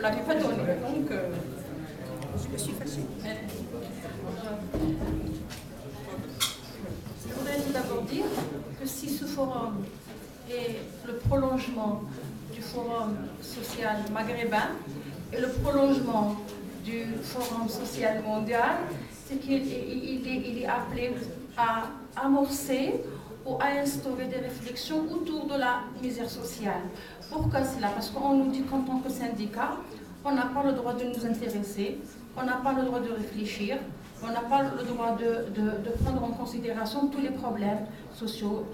l'avez pas donné, donc... Je me suis fâchée. Je voudrais tout d'abord dire que si ce forum est le prolongement du forum social maghrébin et le prolongement du forum social mondial, c'est qu'il est appelé à amorcer ou à instaurer des réflexions autour de la misère sociale. Pourquoi cela? Parce qu'on nous dit qu'en tant que syndicat, on n'a pas le droit de nous intéresser, on n'a pas le droit de réfléchir, on n'a pas le droit de prendre en considération tous les problèmes sociaux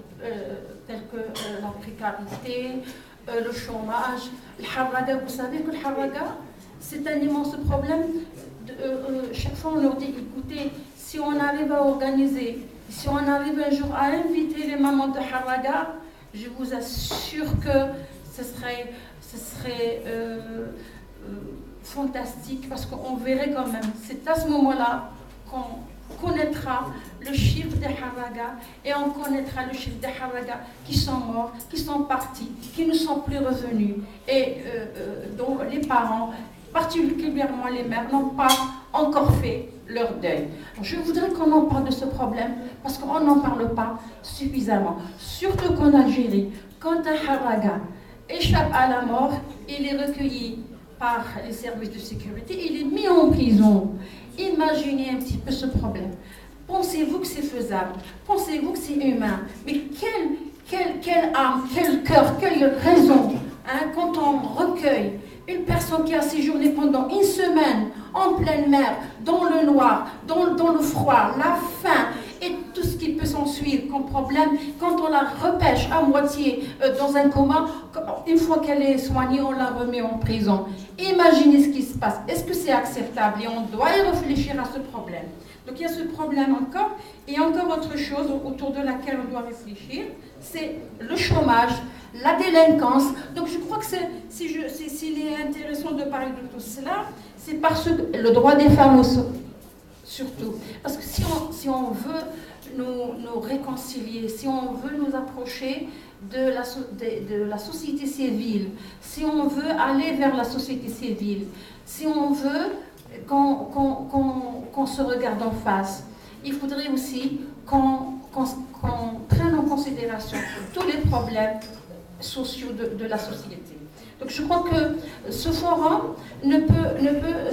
tels que la précarité, le chômage, le harraga. Vous savez que le harraga, c'est un immense problème. Chaque fois on leur dit, écoutez, si on arrive à organiser, si on arrive un jour à inviter les mamans de harraga, je vous assure que ce serait fantastique, parce qu'on verrait quand même, c'est à ce moment-là qu'on connaîtra le chiffre des harraga, et on connaîtra le chiffre des harraga qui sont morts, qui sont partis, qui ne sont plus revenus, et dont les parents, particulièrement les mères, n'ont pas encore fait leur deuil. Je voudrais qu'on en parle de ce problème, parce qu'on n'en parle pas suffisamment, surtout qu'en Algérie, quand un harraga échappe à la mort, il est recueilli par les services de sécurité, il est mis en prison. Imaginez un petit peu ce problème. Pensez-vous que c'est faisable? Pensez-vous que c'est humain? Mais quelle âme, quel cœur, quelle raison, hein, quand on recueille une personne qui a séjourné pendant une semaine en pleine mer, dans le noir, dans le froid, la faim et tout ce qui peut s'en suivre comme problème, quand on la repêche à moitié dans un coma, une fois qu'elle est soignée, on la remet en prison. Imaginez ce qui se passe. Est-ce que c'est acceptable? Et on doit y réfléchir à ce problème. Donc il y a ce problème encore. Et encore autre chose autour de laquelle on doit réfléchir, c'est le chômage, la délinquance. Donc je crois que s'il est intéressant de parler de tout cela, c'est parce que le droit des femmes aussi, surtout. Parce que si on veut nous réconcilier, si on veut nous approcher de la société civile, si on veut aller vers la société civile, si on veut qu'on se regarde en face, il faudrait aussi qu'on prenne en considération tous les problèmes sociaux de la société. Donc je crois que ce forum ne peut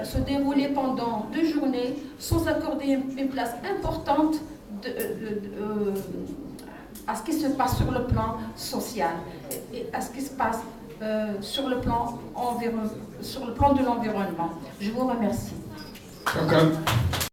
se dérouler pendant 2 journées sans accorder une place importante à ce qui se passe sur le plan social et à ce qui se passe sur le plan de l'environnement. Je vous remercie. Okay.